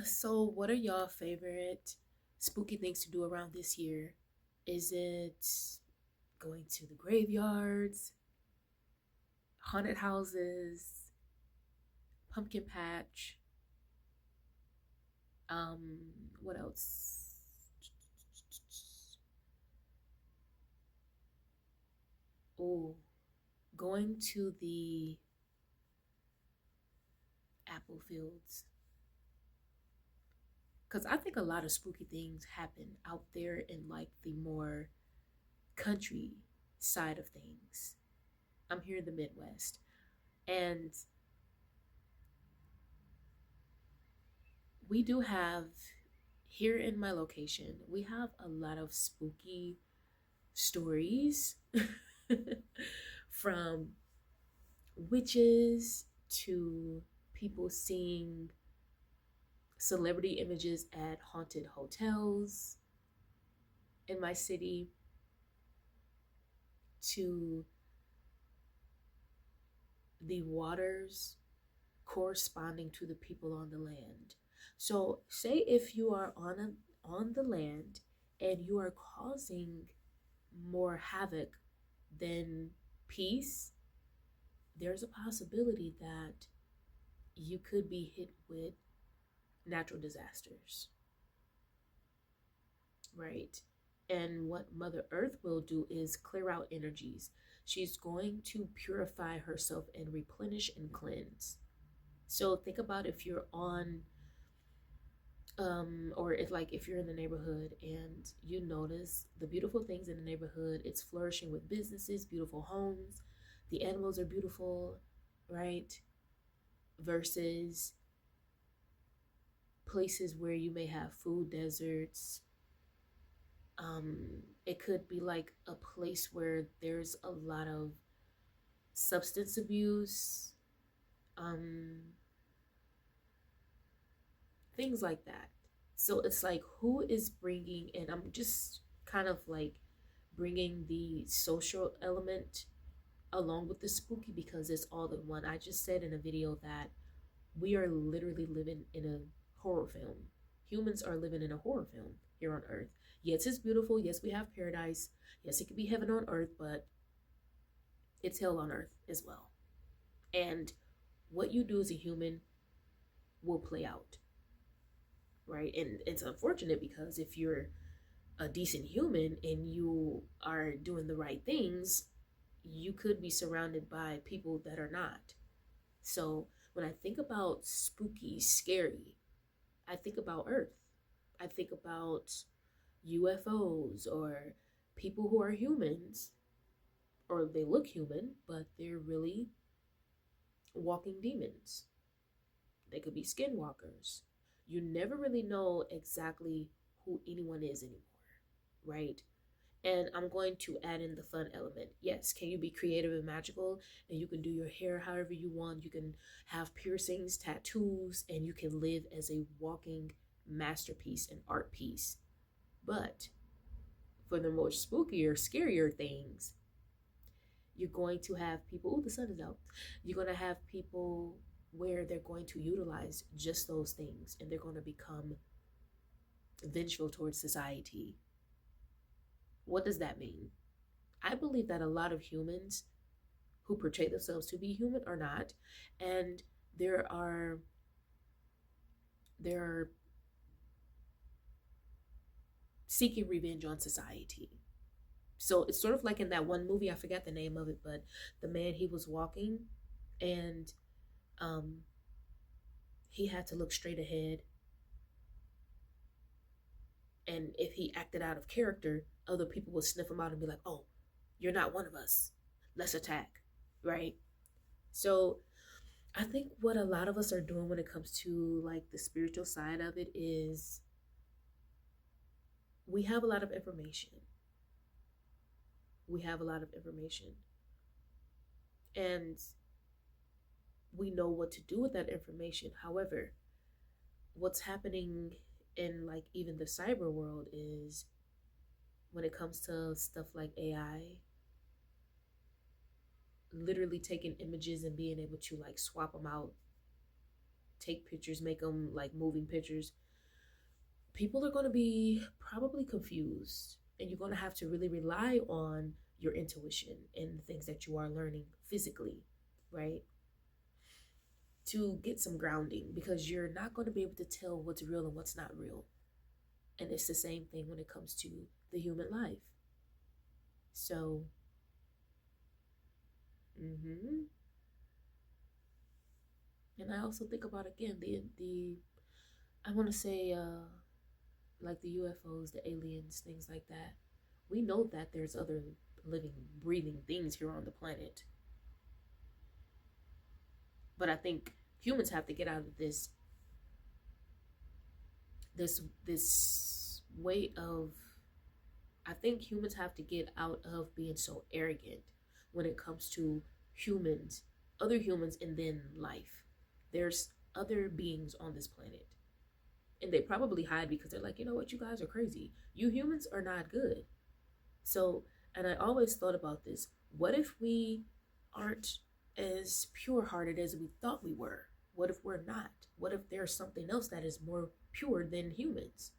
So, what are y'all favorite spooky things to do around this year? Is it going to the graveyards, haunted houses, pumpkin patch? What else? Oh, going to the apple fields. Because I think a lot of spooky things happen out there in like the more country side of things. I'm here in the Midwest. And we do have here in my location, we have a lot of spooky stories from witches to people seeing celebrity images at haunted hotels in my city to the waters corresponding to the people on the land. So, say if you are on the land and you are causing more havoc than peace, there's a possibility that you could be hit with natural disasters, right? And what Mother Earth will do is clear out energies. She's going to purify herself and replenish and cleanse. So think about if you're on or if you're in the neighborhood and you notice the beautiful things in the neighborhood, it's flourishing with businesses, beautiful homes, the animals are beautiful, right? Versus places where you may have food deserts. It could be like a place where there's a lot of substance abuse, um, things like that. So it's like, who is bringing, and I'm just kind of like bringing the social element along with the spooky because it's all in one. I just said in a video that we are literally living in a horror film. Humans are living in a horror film here on Earth. Yes, it's beautiful. Yes, we have paradise. Yes, it could be heaven on Earth, but it's hell on Earth as well. And what you do as a human will play out, right? And it's unfortunate because if you're a decent human and you are doing the right things, you could be surrounded by people that are not. So when I think about spooky, scary, I think about Earth. I think about UFOs or people who are humans, or they look human, but they're really walking demons. They could be skinwalkers. You never really know exactly who anyone is anymore, right? And I'm going to add in the fun element. Yes, can you be creative and magical? And you can do your hair however you want. You can have piercings, tattoos, and you can live as a walking masterpiece and art piece. But for the more spookier, scarier things, you're going to have people, oh, the sun is out. You're going to have people where they're going to utilize just those things and they're going to become vengeful towards society. What does that mean? I believe that a lot of humans who portray themselves to be human are not, and there are there are seeking revenge on society. So it's sort of like in that one movie, I forgot the name of it, but the man, he was walking and um he had to look straight ahead, and if he acted out of character, other people would sniff him out and be like, "Oh, you're not one of us. Let's attack." Right? So I think what a lot of us are doing when it comes to like the spiritual side of it is we have a lot of information. We have a lot of information. And we know what to do with that information. However, what's happening in like even the cyber world is when it comes to stuff like AI, literally taking images and being able to like swap them out take pictures, make them like moving pictures, people are going to be probably confused, and you're going to have to really rely on your intuition and the things that you are learning physically, right? To get some grounding, because you're not going to be able to tell what's real and what's not real. And it's the same thing when it comes to the human life. So, mm-hmm. And I also think about, again, the I want to say like the UFOs, the aliens, things like that. We know that there's other living, breathing things here on the planet, but I think humans have to get out of this way of. I think humans have to get out of being so arrogant when it comes to humans, other humans, and then life. There's other beings on this planet, and they probably hide because they're like, you know what, you guys are crazy. You humans are not good. So, and I always thought about this. What if we aren't as pure hearted as we thought we were? What if we're not? What if there's something else that is more pure than humans?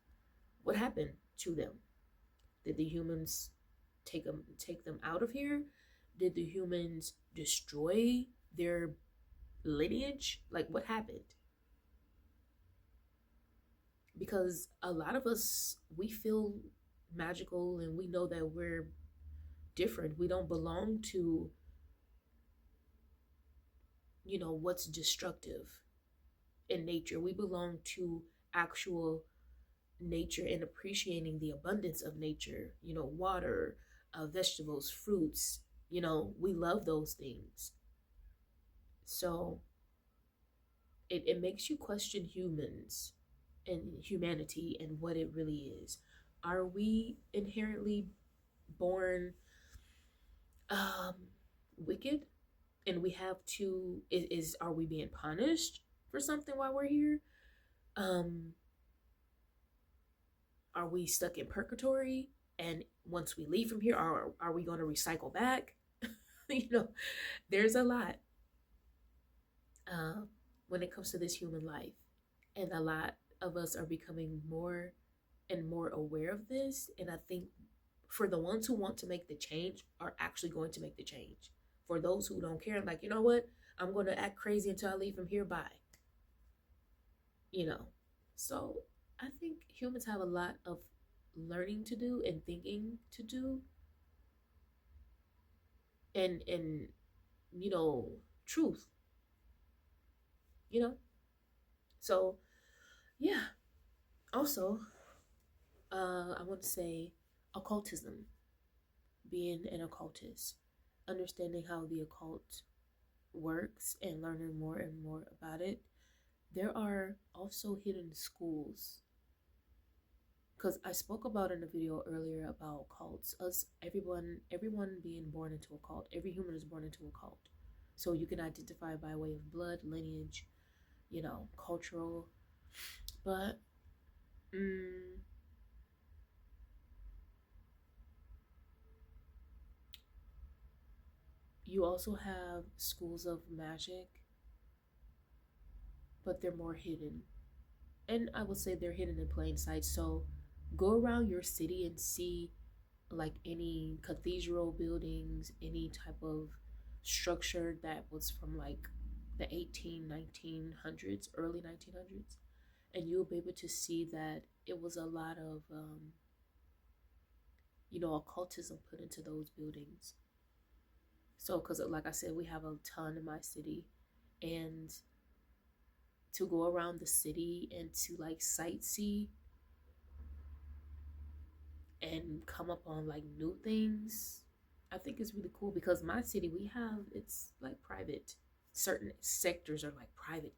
What happened to them? Did the humans take them out of here? Did the humans destroy their lineage? Like, what happened? Because a lot of us, we feel magical and we know that we're different. We don't belong to, what's destructive in nature. We belong to actual nature and appreciating the abundance of nature, water, vegetables, fruits. We love those things. So it makes you question humans and humanity and what it really is. Are we inherently born um wicked, and we have to is are we being punished for something while we're here? um are we stuck in purgatory, and once we leave from here, are we going to recycle back? you know there's a lot uh, when it comes to this human life, and a lot of us are becoming more and more aware of this. And I think for the ones who want to make the change are actually going to make the change. For those who don't care, like, you know what, I'm going to act crazy until I leave from here, bye. you know so I think humans have a lot of learning to do and thinking to do, and truth, you know so yeah. Also, I want to say occultism, being an occultist, understanding how the occult works and learning more and more about it. There are also hidden schools, because I spoke about in a video earlier about cults. Us, everyone being born into a cult. Every human is born into a cult. So you can identify by way of blood, lineage, cultural. But mm, you also have schools of magic, but they're more hidden. And I would say they're hidden in plain sight. So go around your city and see like any cathedral buildings, any type of structure that was from like the 1900s, early 1900s, and you'll be able to see that it was a lot of occultism put into those buildings. So because like I said, we have a ton in my city, and to go around the city and to like sightsee and come up on like new things, I think it's really cool, because my city, we have, it's like private. Certain sectors are like private,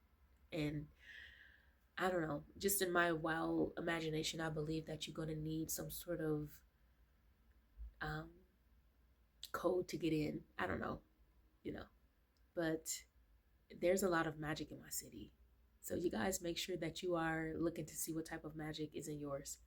and I don't know, just in my wild imagination, I believe that you're going to need some sort of um code to get in. I don't know, you know, but there's a lot of magic in my city. So you guys make sure that you are looking to see what type of magic is in yours.